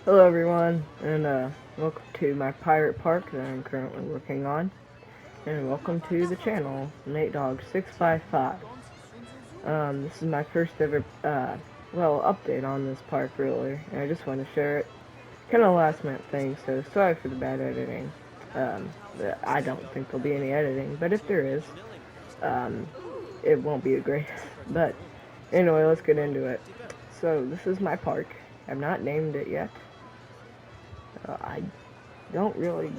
Hello everyone, and welcome to my pirate park that I'm currently working on, and welcome to the channel, Nate Dog 655. This is my first ever, update on this park really, and I just want to share it. Kind of last minute thing, so sorry for the bad editing. Um, I don't think there'll be any editing, but if there is, um, it won't be the greatest. But anyway, let's get into it. So this is my park. I've not named it yet. I don't really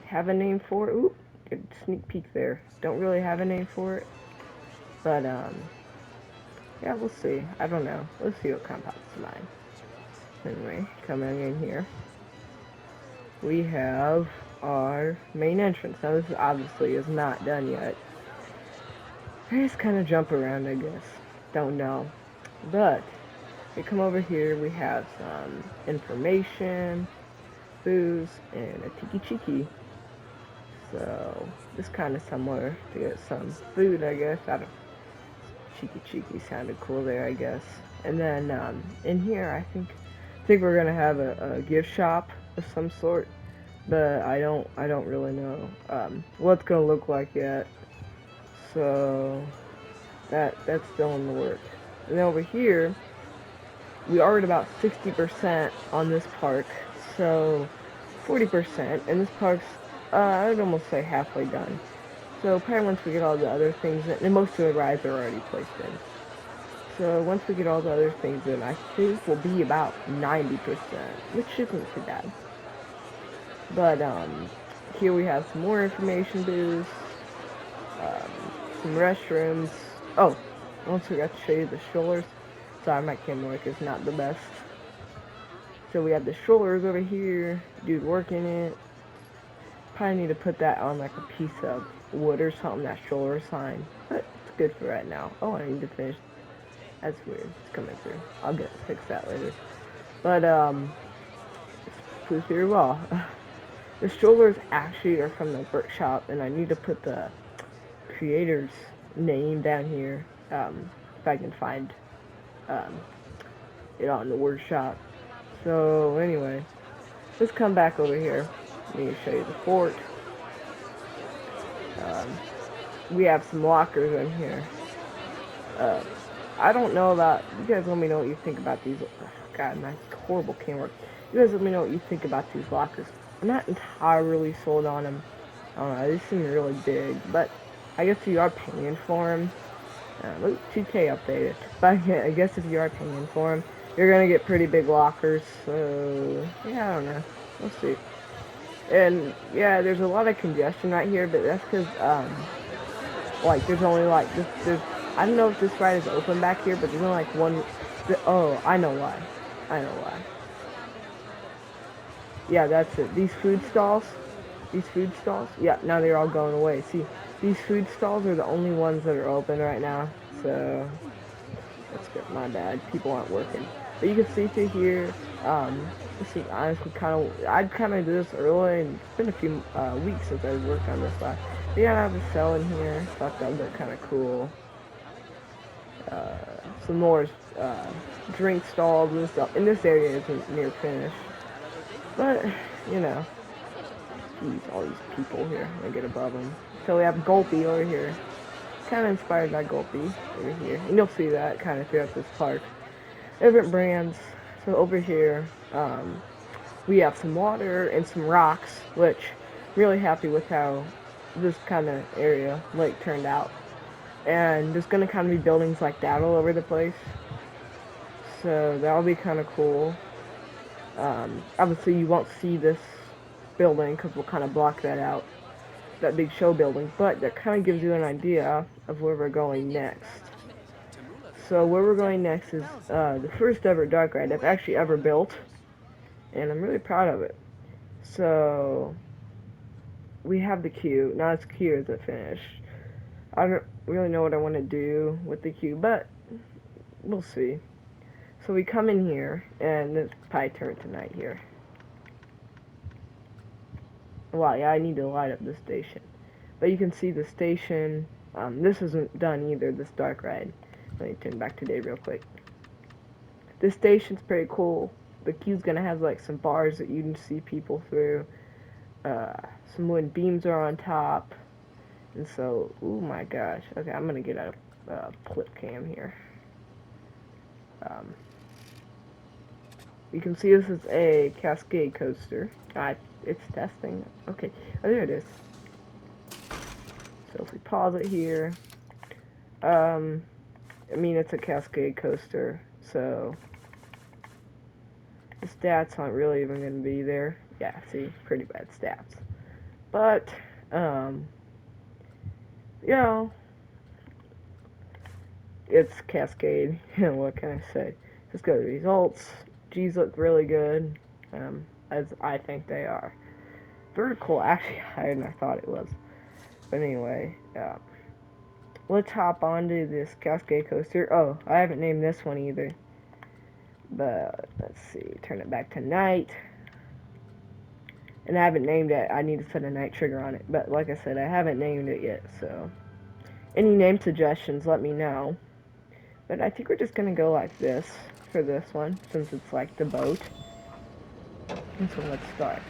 have a name for it. Ooh, good sneak peek there. Don't really have a name for it, but yeah, we'll see. I don't know. Let's see what comes to mind. Anyway, coming in here, we have our main entrance. Now this obviously is not done yet. I just kind of jump around, I guess. Don't know, but we come over here. We have some information, booze, and a tiki chiki. So, just kind of somewhere to get some food, I guess. I don't. Cheeky cheeky sounded cool there, I guess. And then in here, I think we're gonna have a gift shop of some sort, but I don't really know what it's gonna look like yet. So that's still in the works. And then over here, we are at about 60% on this park, so 40%, and this park's I'd almost say halfway done. So probably once we get all the other things in, and most of the rides are already placed in. So once we get all the other things in, I think we'll be about 90%, which isn't too bad. But here we have some more information booths, some restrooms. Oh, I also forgot to show you the strollers. Sorry, my camera work is not the best. So we have the strollers over here, dude working it. Probably need to put that on like a piece of wood or something, that stroller sign. But it's good for right now. Oh, I need to finish. That's weird. It's coming through. I'll get fix that later. But please very well. The strollers actually are from the workshop, and I need to put the creator's name down here if I can find um, it on the workshop. So anyway, let's come back over here. Let me show you the fort. Um, we have some lockers in here. Uh, I don't know about you guys. Let me know what you think about these. Oh, God, my horrible camera. You guys let me know what you think about these lockers. I'm not entirely sold on them. I don't know. They seem really big, but I guess if you are paying for them, look, 2K updated. But I guess if you are paying for them, you're gonna get pretty big lockers. So yeah, I don't know. We'll see. And yeah, there's a lot of congestion right here, but that's because like there's only like this. There's I don't know if this ride is open back here, but there's only like one. Oh, I know why. I know why. Yeah, that's it. These food stalls. These food stalls. Yeah, now they're all going away. See, these food stalls are the only ones that are open right now. So that's good. My bad. People aren't working. But you can see through here. This is honestly kind of. I'd kind of do this early, and it's been a few weeks since I worked on this last. But yeah, I have a cell in here. Thought that looked kind of cool. uh, some more uh, drink stalls and stuff. And this area isn't near finished, but you know, geez, all these people here. I get above them. So we have Gulpy over here, kind of inspired by Gulpy over here, and you'll see that kind of throughout this park. Different brands. So over here, we have some water and some rocks, which I'm really happy with how this kind of area lake turned out. And there's gonna kind of be buildings like that all over the place. So that'll be kind of cool. Obviously, you won't see this building because we'll kind of block that out, that big show building, but that kind of gives you an idea of where we're going next. So where we're going next is the first ever dark ride I've actually ever built, and I'm really proud of it. So we have the queue. Not as cute as it finished. I don't really know what I want to do with the queue, but we'll see. So we come in here, and it's probably turn to night here. Wow, yeah, I need to light up the station. But you can see the station. This isn't done either, this dark ride. Let me turn back to day real quick. This station's pretty cool. the queue's gonna have like some bars that you can see people through. Some wooden beams are on top, and so, oh my gosh. Okay, I'm gonna get a flip cam here. You can see this is a Cascade coaster. It's testing. Okay, oh, there it is. So if we pause it here, I mean, it's a Cascade coaster, so the stats aren't really even going to be there. Yeah, see, pretty bad stats. But, you know, it's Cascade. What can I say? Let's go to results. G's look really good, as I think they are. Vertical actually higher than I thought it was. But anyway, let's hop onto this Cascade coaster. Oh, I haven't named this one either. But let's see, turn it back to night. And I haven't named it. I need to set a night trigger on it. But like I said, I haven't named it yet. So any name suggestions, let me know. But I think we're just gonna go like this for this one, since it's like the boat. And so let's start.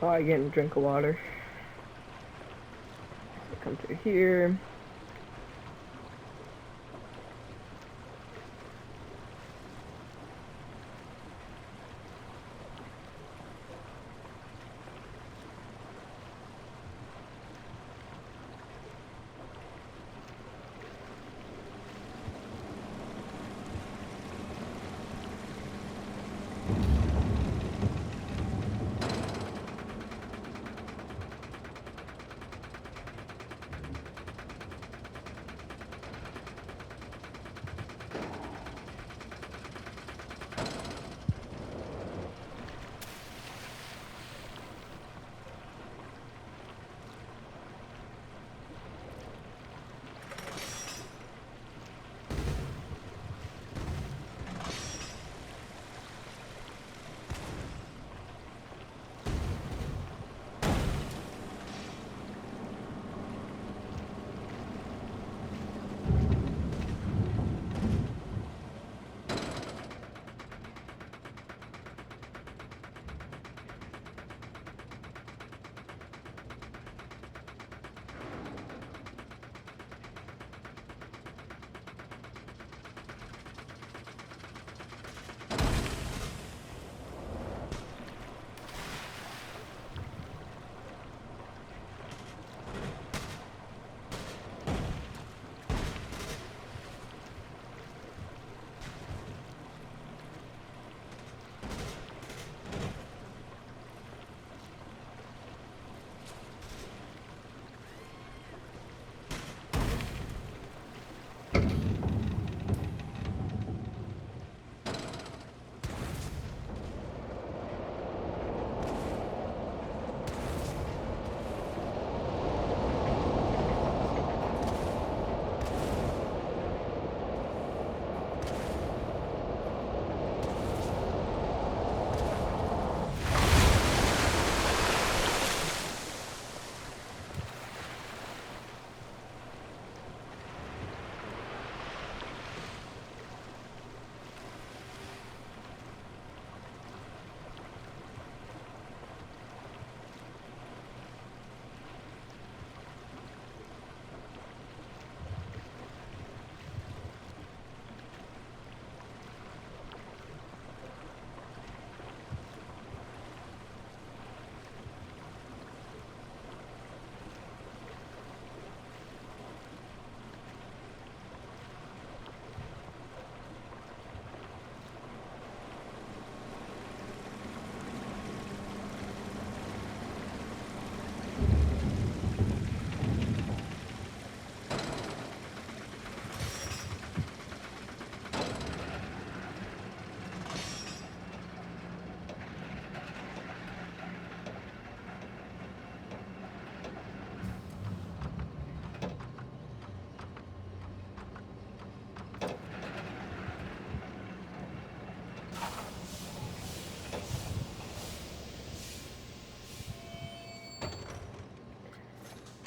Oh, I get a drink of water. So come through here.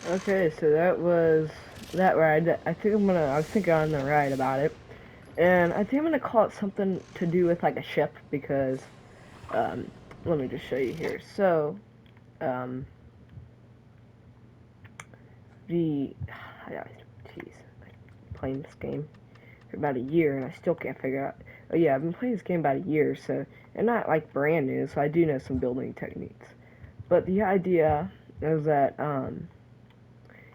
Okay, so that was that ride. I was thinking on the ride about it. And I think I'm gonna call it something to do with like a ship because, um, let me just show you here. So, um, the, jeez, playing this game for about a year and I still can't figure out. Oh yeah, I've been playing this game about a year, so and not like brand new, so I do know some building techniques. But the idea is that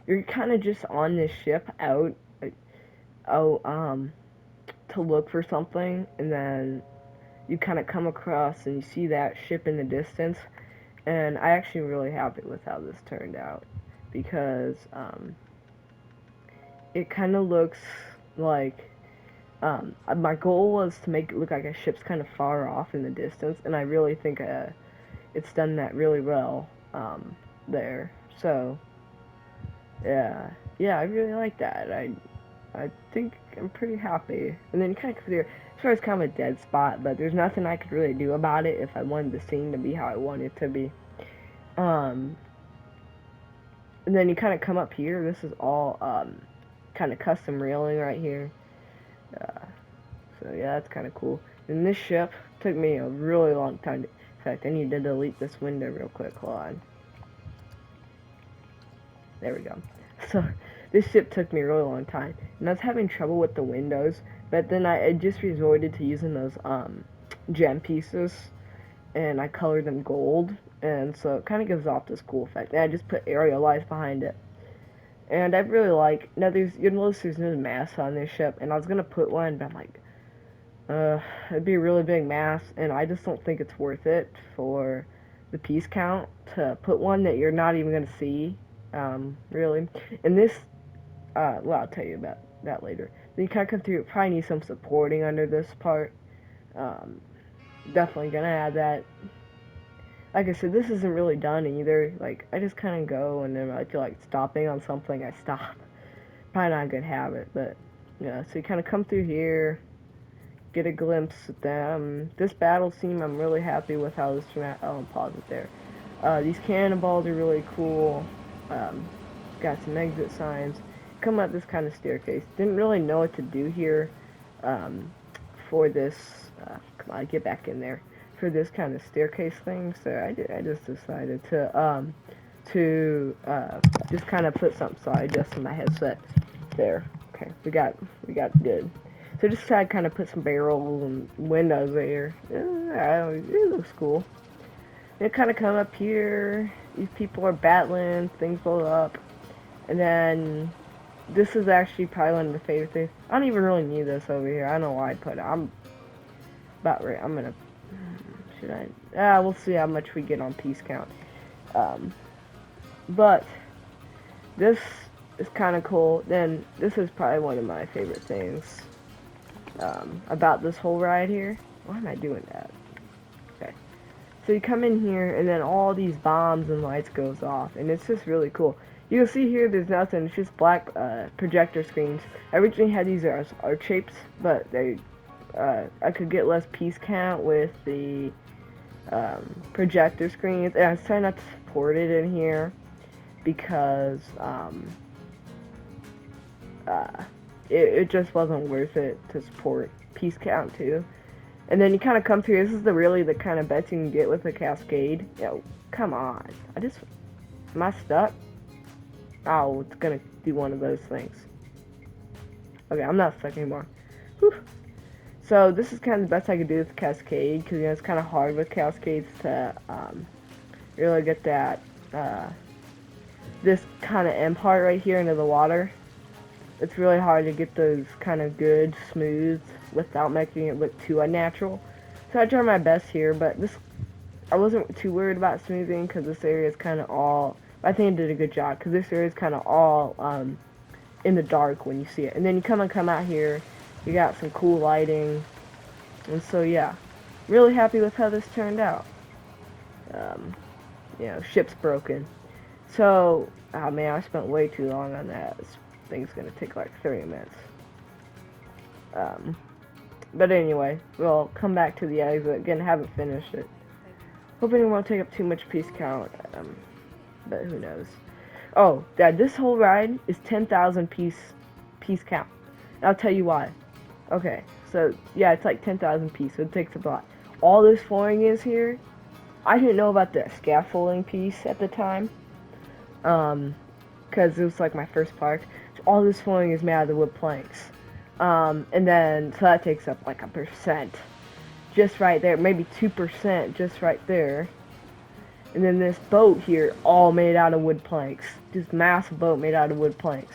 you're kind of just on this ship out, oh to look for something, and then you kind of come across and you see that ship in the distance. And I actually really happy with how this turned out because it kind of looks like my goal was to make it look like a ship's kind of far off in the distance, and I really think it's done that really well there. So yeah, yeah, I really like that. I think I'm pretty happy. And then kind of clear. As far as kind of a dead spot, but there's nothing I could really do about it if I wanted the scene to be how I want it to be. Um, and then you kind of come up here. This is all kind of custom railing right here. Uh, so yeah, that's kind of cool. And this ship took me a really long time. In fact, I need to delete this window real quick. Hold on. There we go. So this ship took me a really long time, and I was having trouble with the windows. But then I just resorted to using those gem pieces, and I colored them gold, and so it kind of gives off this cool effect. And I just put aerial lights behind it, and I really like. Now you'll notice there's no mast on this ship, and I was gonna put one, but I'm like, it'd be a really big mast, and I just don't think it's worth it for the piece count to put one that you're not even gonna see, really. And this, well, I'll tell you about that later. Then you kind of come through. Probably need some supporting under this part. Um, Definitely gonna add that. Like I said, this isn't really done either. Like, I just kind of go, and then I feel like stopping on something, I stop. Probably not a good habit, but yeah. So you kind of come through here, get a glimpse at them. This battle scene, I'm really happy with how this turned out. Oh, I'll pause it there. These cannonballs are really cool. Um, got some exit signs. Come up this kind of staircase. Didn't really know what to do here um, for this. Come on, get back in there. For this kind of staircase thing, so I just decided to just kind of put something. So I adjusted my headset there. Okay, we got good. So just decided kind of put some barrels and windows there. It looks cool. It kind of come up here. These people are battling. Things blow up, and then this is actually probably one of the favorite things. I don't even really need this over here. I don't know why I put it. I'm about right. I'm gonna. Should I? We'll see how much we get on piece count. Um, but this is kind of cool. Then this is probably one of my favorite things about this whole ride here. Why am I doing that? Okay. So you come in here, and then all these bombs and lights goes off, and it's just really cool. You can see here there's nothing. It's just black projector screens. I originally had these as arch shapes, but they I could get less piece count with the projector screens, and I was trying not to support it in here because it just wasn't worth it to support piece count too. And then you kind of come through. This is the kind of bets you can get with a cascade. Yo, come on. Am I stuck? Oh, it's gonna do one of those things. Okay, I'm not stuck anymore. Whew. So this is kind of the best I could do with cascade, because it's kind of hard with cascades to really get that this kind of end part right here into the water. It's really hard to get those kind of good, smooth, without making it look too unnatural. So I tried my best here, but I wasn't too worried about smoothing, because this area is kind of all, I think I did a good job, because this area is kind of all in the dark when you see it. And then you come out here, you got some cool lighting, and so yeah, really happy with how this turned out. You know, ship's broken. So, oh man, I spent way too long on that. This thing's gonna take like 30 minutes. But anyway, we'll come back to the exit. Again, haven't finished it. Hoping it won't take up too much piece count, but who knows. Oh, yeah, this whole ride is 10,000 piece count. And I'll tell you why. Okay, so yeah, it's like 10,000 piece, so it takes a lot. All this flooring is here. I didn't know about the scaffolding piece at the time, because it was like my first park. So all this flooring is made out of the wood planks. And then, so that takes up like a percent. Just right there, maybe 2% just right there. And then this boat here, all made out of wood planks. Just massive boat made out of wood planks.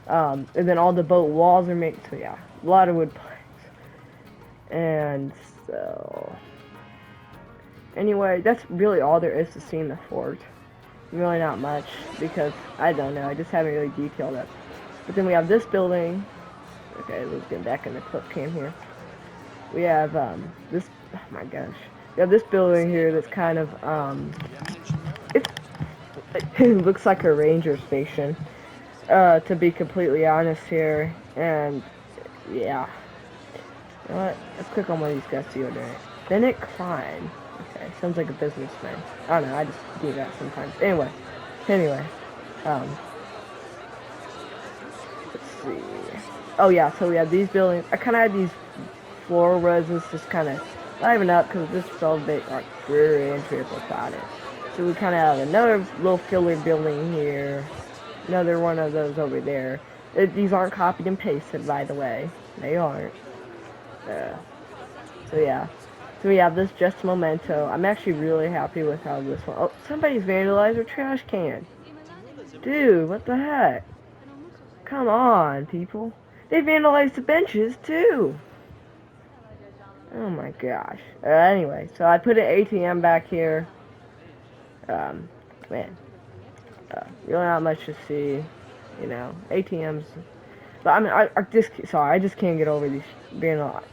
And then all the boat walls are made, so yeah, a lot of wood planks. And so, anyway, that's really all there is to see in the fort. Really not much, because, I don't know, I just haven't really detailed it. But then we have this building. Okay, let's get back in the clip cam here. We have, this, oh my gosh. We have this building here that's kind of, it looks like a ranger station, to be completely honest here, and, yeah. You know what? Let's click on one of these guys to go there. Bennett Klein. Okay, sounds like a businessman. I don't know, I just do that sometimes. Anyway, let's see. Oh yeah, so we have these buildings. I kind of had these floor reses just kind of liven up because this is so big, like very intricate about it. So we kind of have another little filler building here, another one of those over there. These aren't copied and pasted, by the way. They aren't. So yeah. So we have this Just Memento. I'm actually really happy with how this one. Oh, somebody's vandalized a trash can. Dude, what the heck? Come on, people. They vandalized the benches, too. Oh my gosh. Anyway, so I put an ATM back here. Man. Really not much to see. You know, ATMs. But I mean, I just can't get over these vandalized.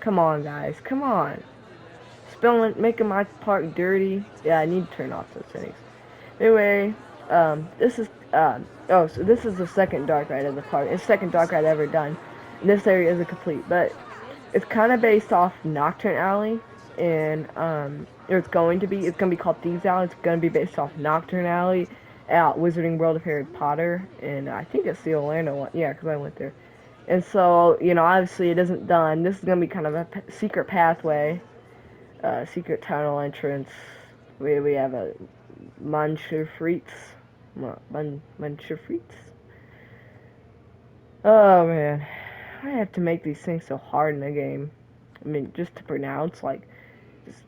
Come on, guys. Come on. Making my park dirty. Yeah, I need to turn off those settings. Anyway, this is, so this is the second dark ride of the park. It's the second dark ride I've ever done. And this area isn't complete, but it's kind of based off Nocturne Alley, and, it's going to be called Thieves Alley. It's going to be based off Nocturne Alley at Wizarding World of Harry Potter, and I think it's the Orlando one. Yeah, because I went there. And so, you know, obviously it isn't done. This is going to be kind of a secret pathway, secret tunnel entrance. We have a Mancherfrieds. Mancherfrieds? Oh, man. I have to make these things so hard in the game. I mean, just to pronounce, like, just,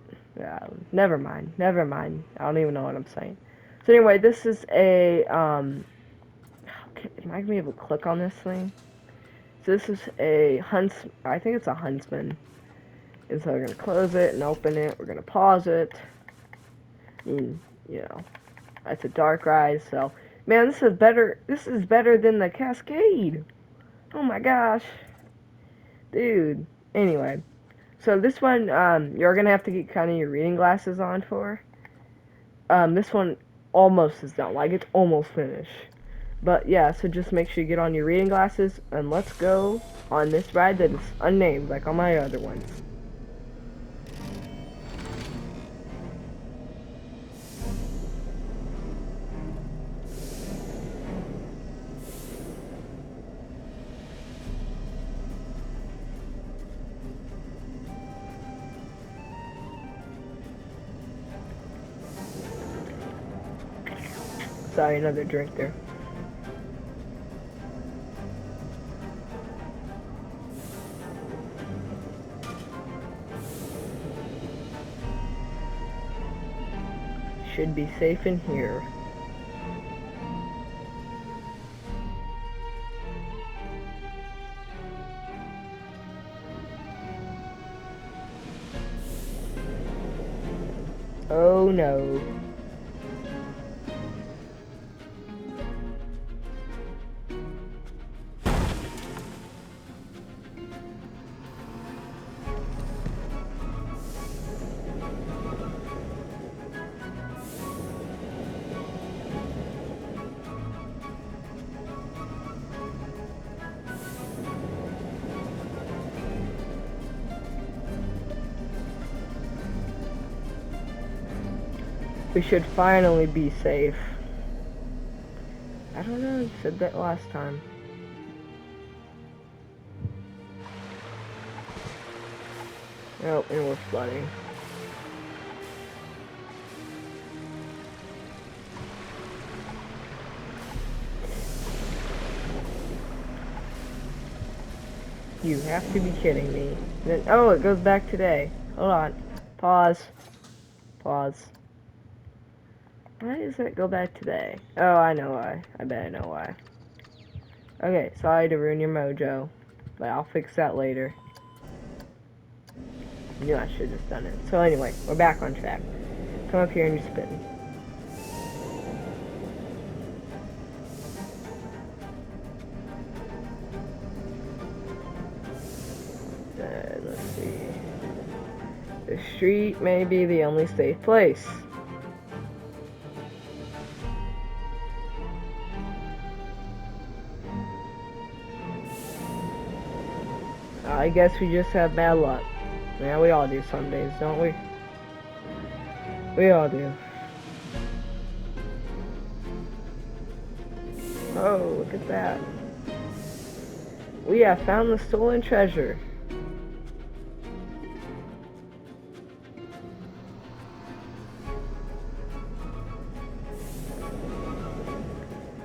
never mind. I don't even know what I'm saying. So anyway, this is a, am I going to be able to click on this thing? So this is a I think it's a Huntsman. And so we're going to close it and open it. We're going to pause it. And, you know, that's a dark ride, so, man, this is better than the Cascade. Oh my gosh. Dude. Anyway. So this one, you're going to have to get kind of your reading glasses on for. This one almost is done. Like, it's almost finished. But, yeah, so just make sure you get on your reading glasses, and let's go on this ride that is unnamed, like all my other ones. Sorry, another drink there. Should be safe in here. Oh no. We should finally be safe. I don't know, you said that last time. Oh, and we're flooding. You have to be kidding me. Then, oh, it goes back today. Hold on. Pause. Pause. Why does it go back today? Oh, I know why. I bet I know why. Okay, sorry to ruin your mojo, but I'll fix that later. I knew I should have done it. So anyway, we're back on track. Come up here and you're spitting. Let's see. The street may be the only safe place. I guess we just have bad luck. Yeah, we all do some days, don't we? We all do. Oh, look at that. We have found the stolen treasure.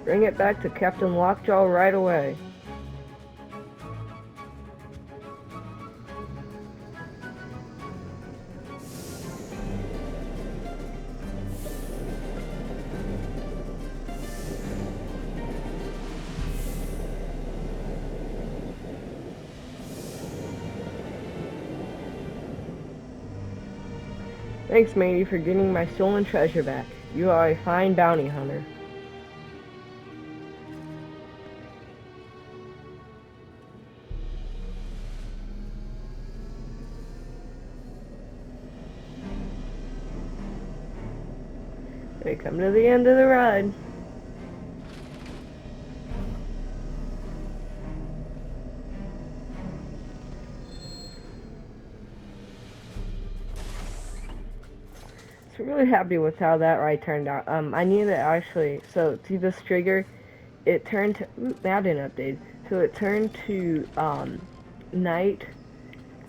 Bring it back to Captain Lockjaw right away. Thanks, matey, for getting my stolen treasure back. You are a fine bounty hunter. We come to the end of the ride. So I'm really happy with how that ride turned out. I knew that actually, so see this trigger, it turned to, that didn't update, so it turned to, night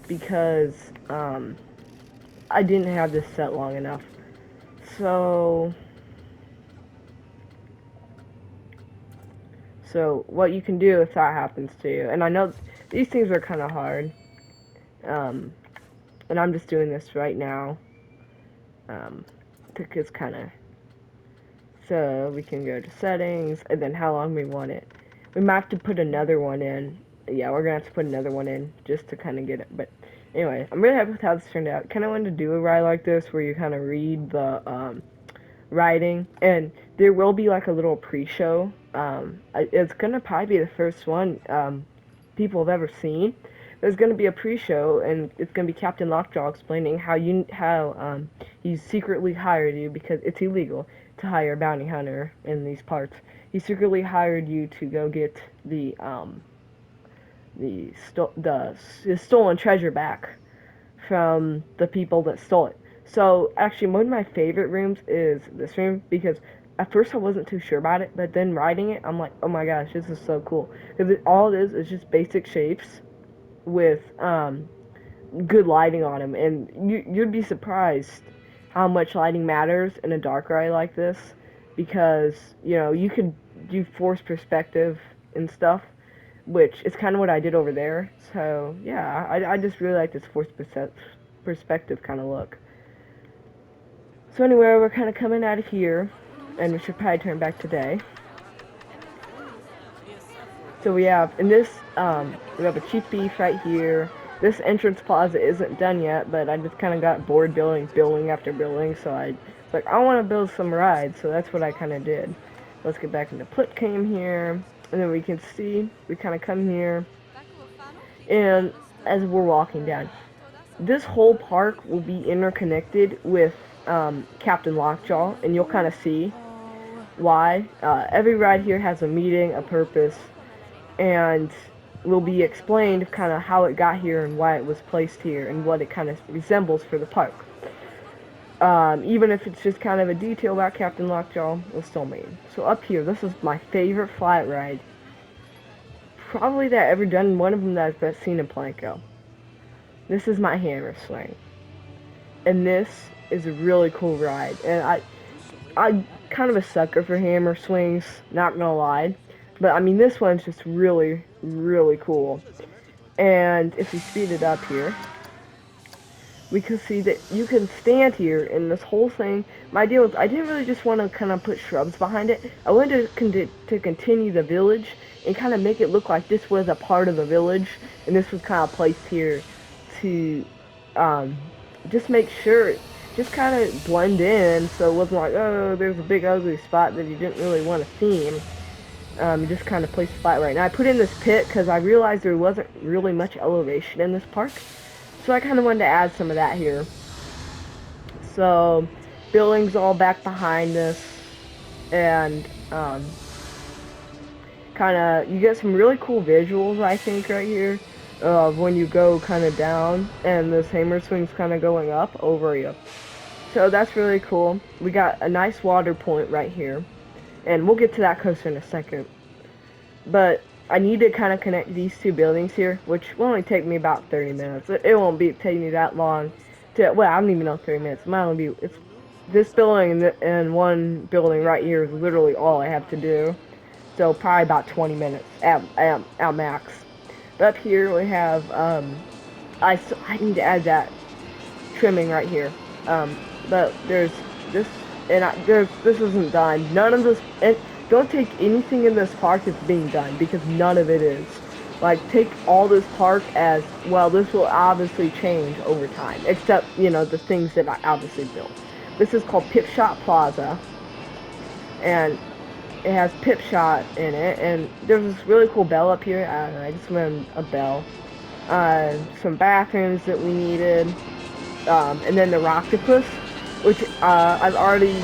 because, I didn't have this set long enough. So what you can do if that happens to you, and I know these things are kind of hard, and I'm just doing this right now, it's kind of, so we can go to settings, and then how long we want it. We might have to put another one in. Yeah, we're gonna have to put another one in just to kind of get it, but anyway, I'm really happy with how this turned out. Kind of wanted to do a ride like this where you kind of read the, writing, and there will be like a little pre-show. It's gonna probably be the first one people have ever seen. There's gonna be a pre-show, and it's gonna be Captain Lockjaw explaining how he secretly hired you because it's illegal to hire a bounty hunter in these parts. He secretly hired you to go get his stolen treasure back from the people that stole it. So actually, one of my favorite rooms is this room because at first I wasn't too sure about it, but then writing it, I'm like, oh my gosh, this is so cool because all it is just basic shapes with good lighting on them, and you'd be surprised how much lighting matters in a dark ride like this because you could do forced perspective and stuff, which is kind of what I did over there. So yeah, I just really like this forced perspective kind of look. So anyway, we're kind of coming out of here, and we should probably turn back today. So we have, in this, we have a cheap beef right here. This entrance plaza isn't done yet, but I just kind of got bored building after building, so I was like, I want to build some rides, so that's what I kind of did. Let's get back into Plutcame here, and then we can see, we kind of come here, and as we're walking down, this whole park will be interconnected with Captain Lockjaw, and you'll kind of see why. Every ride here has a meaning, a purpose, and will be explained kind of how it got here and why it was placed here and what it kind of resembles for the park. Even if it's just kind of a detail about Captain Lockjaw, it's still mean. So up here, this is my favorite flat ride. Probably that I ever done, one of them that I've best seen in Planko. This is my hammer swing. And this is a really cool ride. And I'm kind of a sucker for hammer swings, not gonna lie. But I mean, this one's just really, really cool. And if we speed it up here, we can see that you can stand here in this whole thing. My deal is I didn't really just want to kind of put shrubs behind it. I wanted to continue the village and kind of make it look like this was a part of the village, and this was kind of placed here to just make sure, just kind of blend in, so it wasn't like, oh, there's a big ugly spot that you didn't really want to see. Just kind of placed the spot right. Now I put in this pit because I realized there wasn't really much elevation in this park. So I kind of wanted to add some of that here. So, buildings all back behind this, and kind of, you get some really cool visuals, I think, right here, of when you go kind of down, and this hammer swing's kind of going up over you. So that's really cool. We got a nice water point right here, and we'll get to that coaster in a second. But I need to kind of connect these two buildings here, which will only take me about 30 minutes. It won't be taking me that long. Well, I don't even know 30 minutes. It might only be, it's this building and one building right here is literally all I have to do. So probably about 20 minutes at max. But up here we have, I need to add that trimming right here. But there's this, and this isn't done. None of this. Don't take anything in this park that's being done, because none of it is. Like, take all this park as, well, this will obviously change over time. Except, you know, the things that I obviously built. This is called Pip Shot Plaza. And it has Pip Shot in it. And there's this really cool bell up here. I don't know, I just went a bell. Some bathrooms that we needed. And then the Rocktopus, which I've already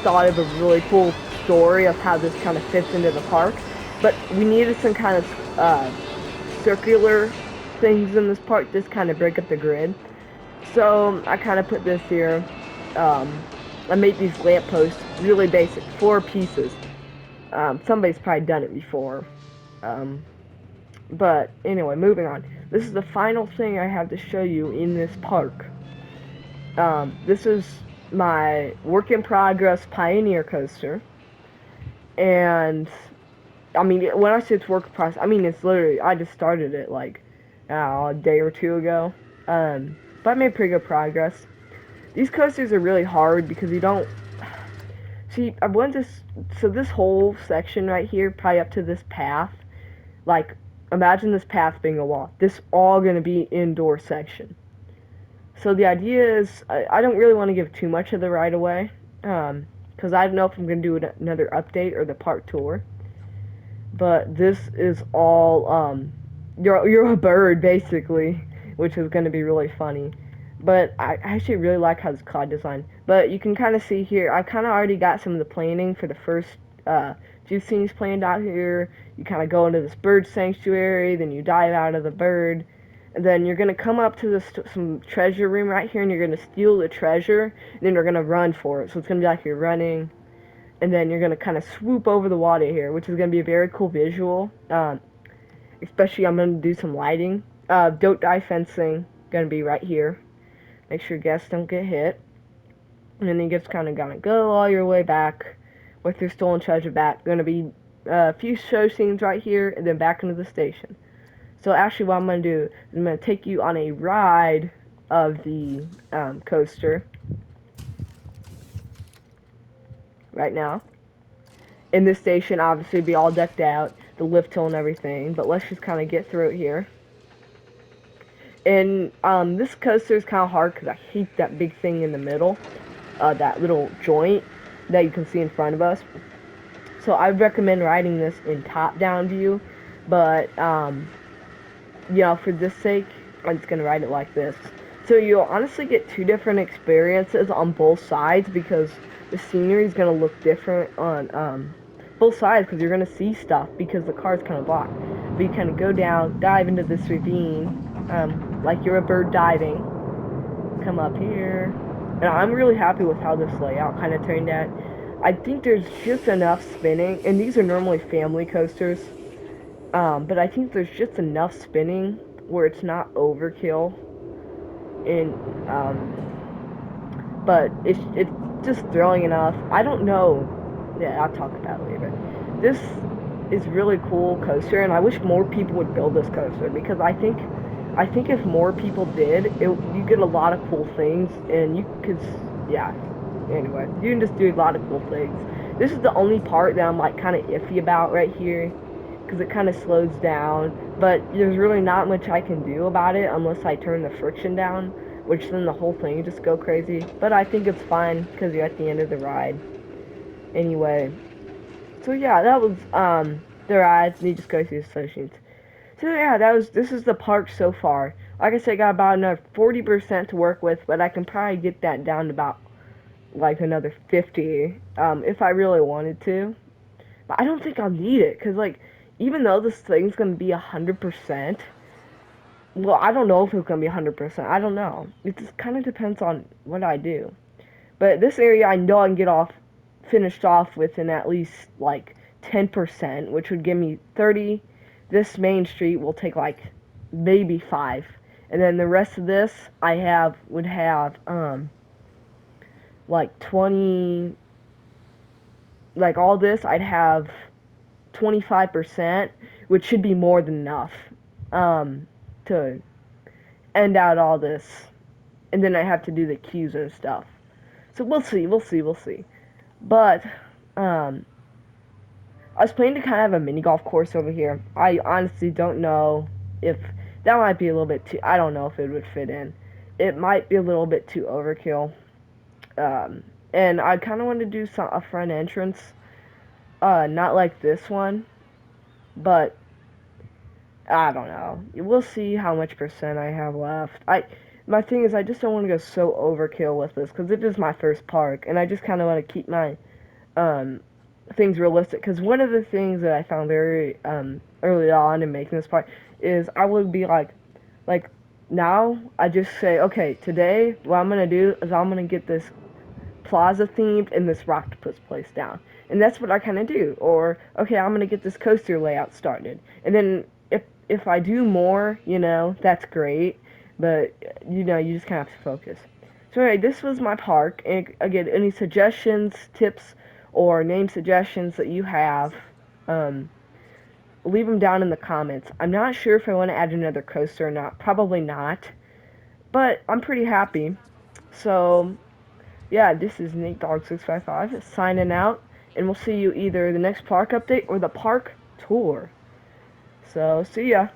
thought of a really cool story of how this kind of fits into the park, but we needed some kind of circular things in this park, just kind of break up the grid. So I kind of put this here. I made these lampposts, really basic, 4 pieces. Somebody's probably done it before. But anyway, moving on. This is the final thing I have to show you in this park. This is my work in progress Pioneer coaster. And, I mean, when I say it's work in progress, I mean, it's literally, I just started it, like, a day or 2 ago. But I made pretty good progress. These coasters are really hard because you don't, see, I went this, so this whole section right here, probably up to this path, like, imagine this path being a wall. This all gonna be indoor section. So the idea is, I don't really want to give too much of the ride away, because I don't know if I'm going to do another update or the park tour. But this is all, you're a bird, basically, which is going to be really funny. But I actually really like how this cloud design. But you can kind of see here, I kind of already got some of the planning for the first few scenes planned out here. You kind of go into this bird sanctuary, then you dive out of the bird. And then you're going to come up to some treasure room right here, and you're going to steal the treasure, and then you're going to run for it. So it's going to be like you're running, and then you're going to kind of swoop over the water here, which is going to be a very cool visual. Especially I'm going to do some lighting. Don't die fencing, going to be right here. Make sure guests don't get hit. And then you just kind of going to go all your way back with your stolen treasure back. Going to be a few show scenes right here, and then back into the station. So actually what I'm going to do is I'm going to take you on a ride of the coaster right now. In this station, obviously, be all decked out, the lift hill and everything, but let's just kind of get through it here. And this coaster is kind of hard because I hate that big thing in the middle, that little joint that you can see in front of us. So I recommend riding this in top-down view, but you know, for this sake, I'm just going to ride it like this. So you'll honestly get 2 different experiences on both sides, because the scenery is going to look different on both sides, because you're going to see stuff, because the car's kind of blocked. But you kind of go down, dive into this ravine, like you're a bird diving. Come up here, And I'm really happy with how this layout kind of turned out. I think there's just enough spinning, and these are normally family coasters, but I think there's just enough spinning where it's not overkill. And but it's just thrilling enough. I don't know. Yeah, I'll talk about it later. This is really cool coaster, and I wish more people would build this coaster because I think if more people did, you get a lot of cool things, and you could, yeah. Anyway, you can just do a lot of cool things. This is the only part that I'm like kind of iffy about right here, because it kind of slows down. But there's really not much I can do about it unless I turn the friction down, which then the whole thing just go crazy. But I think it's fine because you're at the end of the ride. Anyway, so yeah, that was the ride. You just go through the stations. So yeah, this is the park so far. Like I said, I got about another 40% to work with, but I can probably get that down to about like another 50 if I really wanted to. But I don't think I'll need it because like even though this thing's gonna be 100%, well, I don't know if it's gonna be 100%. I don't know. It just kind of depends on what I do. But this area, I know I can get finished off within at least like 10%, which would give me 30. This main street will take like maybe 5, and then the rest of this would have like 20. Like all this, I'd have 25%, which should be more than enough to end out all this. And then I have to do the queues and stuff. So we'll see. But um, I was planning to kind of have a mini golf course over here. I honestly don't know if that might be a little bit too. I don't know if it would fit in. It might be a little bit too overkill. Um, and I kind of want to do a front entrance. Not like this one, but I don't know. We'll see how much percent I have left. My thing is I just don't want to go so overkill with this because it is my first park, and I just kind of want to keep my um things realistic. Because one of the things that I found very early on in making this park is I would be like now I just say okay, today what I'm gonna do is I'm gonna get this plaza themed and this octopus place down. And that's what I kind of do. Or, okay, I'm going to get this coaster layout started. And then if I do more, that's great. But, you just kind of have to focus. So anyway, this was my park. And again, any suggestions, tips, or name suggestions that you have, leave them down in the comments. I'm not sure if I want to add another coaster or not. Probably not. But I'm pretty happy. So yeah, this is NateDog655 signing out, and we'll see you either the next park update or the park tour. So, see ya.